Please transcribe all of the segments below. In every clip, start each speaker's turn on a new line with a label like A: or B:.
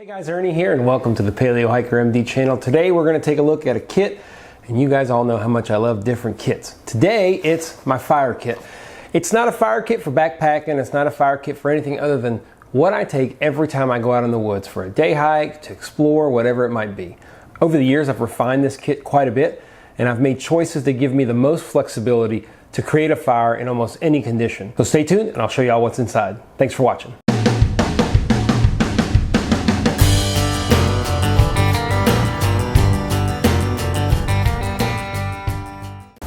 A: Hey guys, Ernie here and welcome to the Paleo Hiker MD channel. Today we're going to take a look at a kit, and you guys all know how much I love different kits. Today it's my fire kit. It's not a fire kit for backpacking, it's not a fire kit for anything other than what I take every time I go out in the woods for a day hike, to explore, whatever it might be. Over the years I've refined this kit quite a bit, and I've made choices that give me the most flexibility to create a fire in almost any condition. So stay tuned and I'll show you all what's inside. Thanks for watching.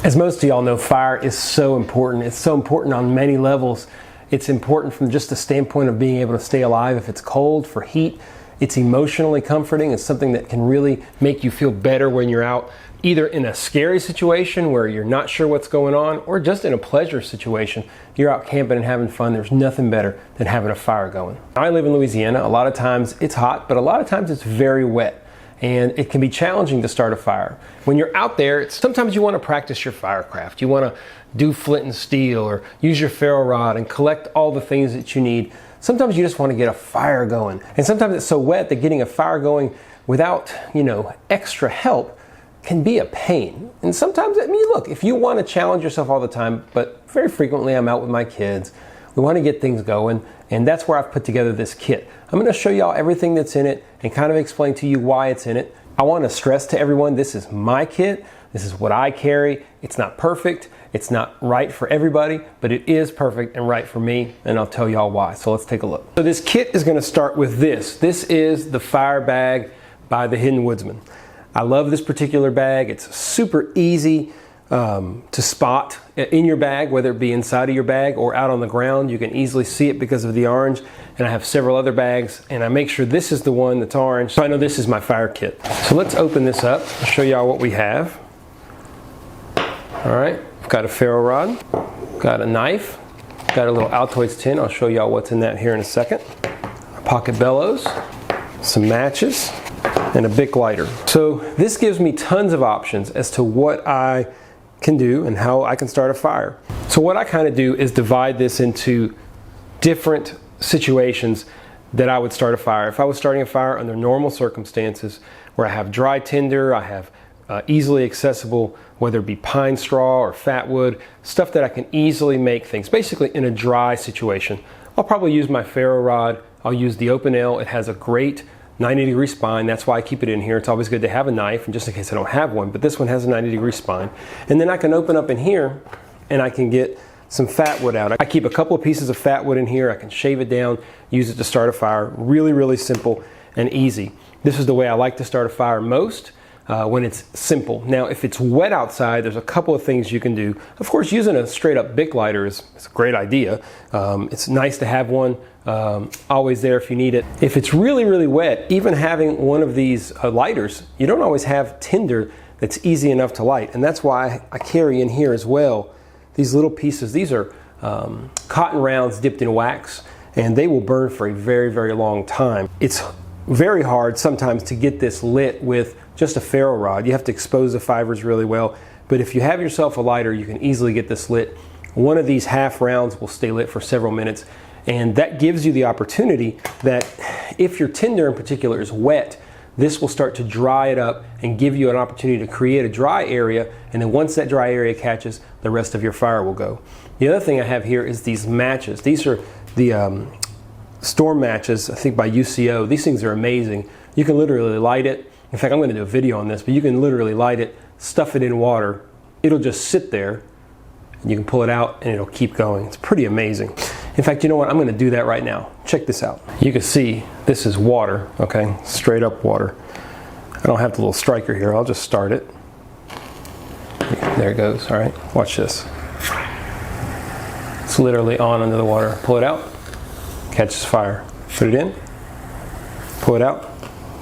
A: As most of y'all know, fire is so important. It's so important on many levels. It's important from just the standpoint of being able to stay alive if it's cold, for heat. It's emotionally comforting. It's something that can really make you feel better when you're out, either in a scary situation where you're not sure what's going on, or just in a pleasure situation. You're out camping and having fun. There's nothing better than having a fire going. I live in Louisiana. A lot of times it's hot, but a lot of times it's very wet. And it can be challenging to start a fire. When you're out there, sometimes you want to practice your firecraft. You want to do flint and steel or use your ferro rod and collect all the things that you need. Sometimes you just want to get a fire going. And sometimes it's so wet that getting a fire going without, extra help can be a pain. And sometimes, look, if you want to challenge yourself all the time, but very frequently I'm out with my kids, we want to get things going, and that's where I've put together this kit. I'm going to show y'all everything that's in it and kind of explain to you why it's in it. I want to stress to everyone, this is my kit. This is what I carry. It's not perfect. It's not right for everybody, but it is perfect and right for me, and I'll tell y'all why. So let's take a look. So this kit is going to start with this. This is the Fire Bag by the Hidden Woodsman. I love this particular bag. It's super easy to spot in your bag, whether it be inside of your bag or out on the ground. You can easily see it because of the orange, and I have several other bags, and I make sure this is the one that's orange, so I know this is my fire kit. So let's open this up. I'll show y'all what we have. All right, I've got a ferro rod, got a knife, got a little Altoids tin. I'll show y'all what's in that here in a second. A pocket bellows, some matches, and a Bic lighter. So this gives me tons of options as to what I can do and how I can start a fire. So what I kind of do is divide this into different situations that I would start a fire. If I was starting a fire under normal circumstances where I have dry tinder, I have easily accessible, whether it be pine straw or fat wood, stuff that I can easily make things, basically in a dry situation. I'll probably use my ferro rod. I'll use the Open L. It has a great 90-degree spine. That's why I keep it in here. It's always good to have a knife, and just in case I don't have one, but this one has a 90-degree spine. And then I can open up in here and I can get some fat wood out. I keep a couple of pieces of fat wood in here. I can shave it down, use it to start a fire. Really, really simple and easy. This is the way I like to start a fire most, when it's simple. Now, if it's wet outside, there's a couple of things you can do. Of course, using a straight up Bic lighter is a great idea. It's nice to have one always there if you need it. If it's really, really wet, even having one of these lighters, you don't always have tinder that's easy enough to light. And that's why I carry in here as well these little pieces. These are cotton rounds dipped in wax, and they will burn for a very, very long time. It's very hard sometimes to get this lit with just a ferro rod. You have to expose the fibers really well. But if you have yourself a lighter, you can easily get this lit. One of these half rounds will stay lit for several minutes. And that gives you the opportunity that if your tinder in particular is wet, this will start to dry it up and give you an opportunity to create a dry area. And then once that dry area catches, the rest of your fire will go. The other thing I have here is these matches. These are the storm matches, I think by UCO. These things are amazing. You can literally light it. In fact, I'm going to do a video on this, but you can literally light it, stuff it in water. It'll just sit there, and you can pull it out and it'll keep going. It's pretty amazing. In fact, you know what? I'm going to do that right now. Check this out. You can see this is water, okay? Straight up water. I don't have the little striker here. I'll just start it. There it goes. All right, watch this. It's literally on under the water. Pull it out, catches fire. Put it in, pull it out,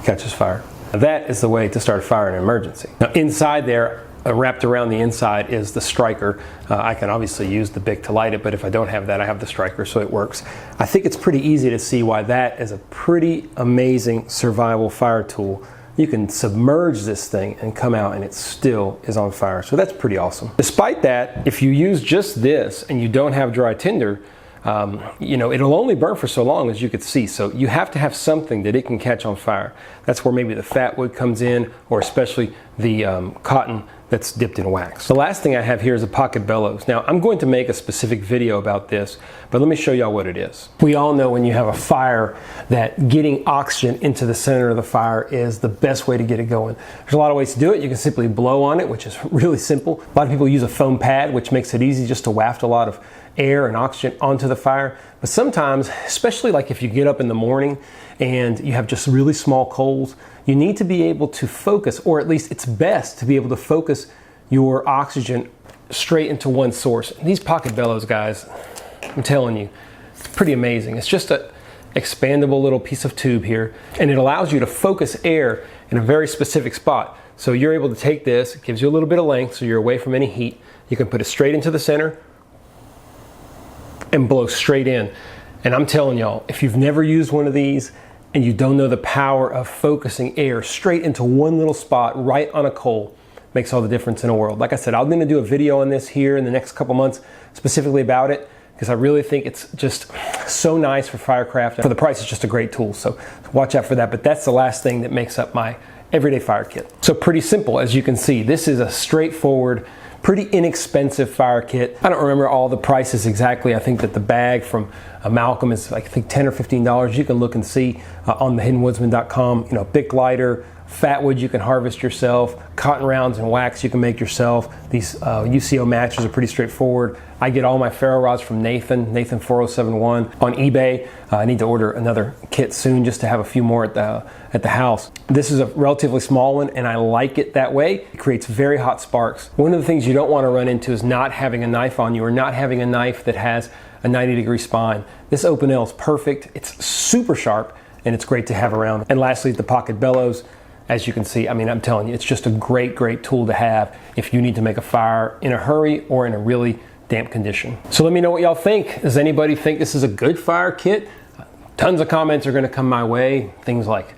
A: catches fire. Now that is the way to start a fire in an emergency. Now inside there, wrapped around the inside is the striker. I can obviously use the Bic to light it, but if I don't have that, I have the striker, so it works. I think it's pretty easy to see why that is a pretty amazing survival fire tool. You can submerge this thing and come out and it still is on fire. So that's pretty awesome. Despite that, if you use just this and you don't have dry tinder, you know, it'll only burn for so long, as you could see. So you have to have something that it can catch on fire. That's where maybe the fat wood comes in, or especially the cotton that's dipped in wax. The last thing I have here is a pocket bellows. Now, I'm going to make a specific video about this, but let me show y'all what it is. We all know when you have a fire that getting oxygen into the center of the fire is the best way to get it going. There's a lot of ways to do it. You can simply blow on it, which is really simple. A lot of people use a foam pad, which makes it easy just to waft a lot of air and oxygen onto the fire. But sometimes, especially like if you get up in the morning and you have just really small coals, you need to be able to focus, or at least it's best to be able to focus your oxygen straight into one source. And these pocket bellows, guys, I'm telling you, pretty amazing. It's just an expandable little piece of tube here, and it allows you to focus air in a very specific spot. So you're able to take this, it gives you a little bit of length so you're away from any heat. You can put it straight into the center and blow straight in. And I'm telling y'all, if you've never used one of these and you don't know the power of focusing air straight into one little spot right on a coal, makes all the difference in the world. Like I said, I'm gonna do a video on this here in the next couple months specifically about it, because I really think it's just so nice for firecraft. For the price, it's just a great tool, so watch out for that. But that's the last thing that makes up my everyday fire kit. So pretty simple, as you can see. This is a straightforward, pretty inexpensive fire kit. I don't remember all the prices exactly. I think that the bag from Malcolm is like, I think $10 or $15. You can look and see on thehiddenwoodsman.com. You know, Bic lighter, fat wood you can harvest yourself, cotton rounds and wax you can make yourself. These UCO matches are pretty straightforward. I get all my ferro rods from Nathan 4071 on eBay. I need to order another kit soon just to have a few more at the house. This is a relatively small one, and I like it that way. It creates very hot sparks. One of the things you don't want to run into is not having a knife on you, or not having a knife that has a 90-degree spine. This Open L is perfect. It's super sharp, and it's great to have around. And lastly, the pocket bellows. As you can see, I mean, I'm telling you, it's just a great tool to have if you need to make a fire in a hurry or in a really damp condition. So let me know what y'all think. Does anybody think this is a good fire kit? Tons of comments are gonna come my way. Things like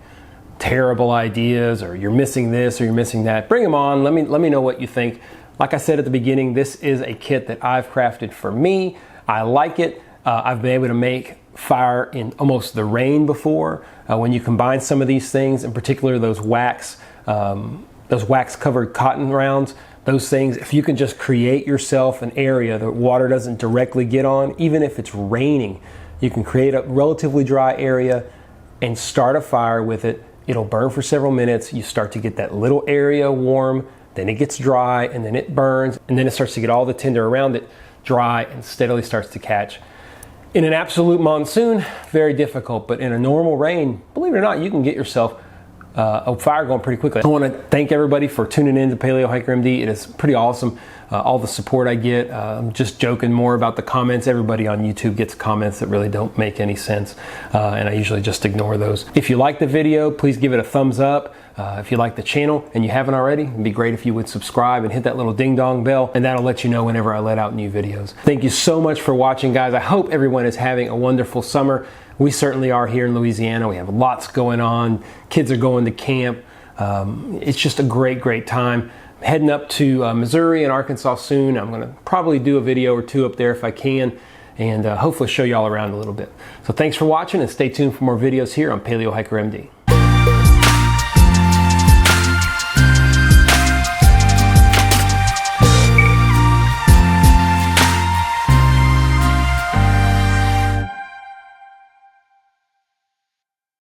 A: terrible ideas, or you're missing this, or you're missing that. Bring them on, let me know what you think. Like I said at the beginning, this is a kit that I've crafted for me. I like it. I've been able to make fire in almost the rain before. When you combine some of these things, in particular those wax covered cotton rounds, those things, if you can just create yourself an area that water doesn't directly get on, even if it's raining, you can create a relatively dry area and start a fire with it. It'll burn for several minutes. You start to get that little area warm, then it gets dry, and then it burns, and then it starts to get all the tinder around it dry and steadily starts to catch. In an absolute monsoon, very difficult, but in a normal rain, believe it or not, you can get yourself a fire going pretty quickly. I want to thank everybody for tuning in to Paleo Hiker MD. It is pretty awesome, all the support I get. I'm just joking more about the comments. Everybody on YouTube gets comments that really don't make any sense, and I usually just ignore those. If you like the video, please give it a thumbs up. If you like the channel and you haven't already, it'd be great if you would subscribe and hit that little ding dong bell, and that'll let you know whenever I let out new videos. Thank you so much for watching, guys. I hope everyone is having a wonderful summer. We certainly are here in Louisiana. We have lots going on. Kids are going to camp. It's just a great time. I'm heading up to Missouri and Arkansas soon. I'm gonna probably do a video or two up there if I can, and hopefully show y'all around a little bit. So thanks for watching, and stay tuned for more videos here on Paleo Hiker MD.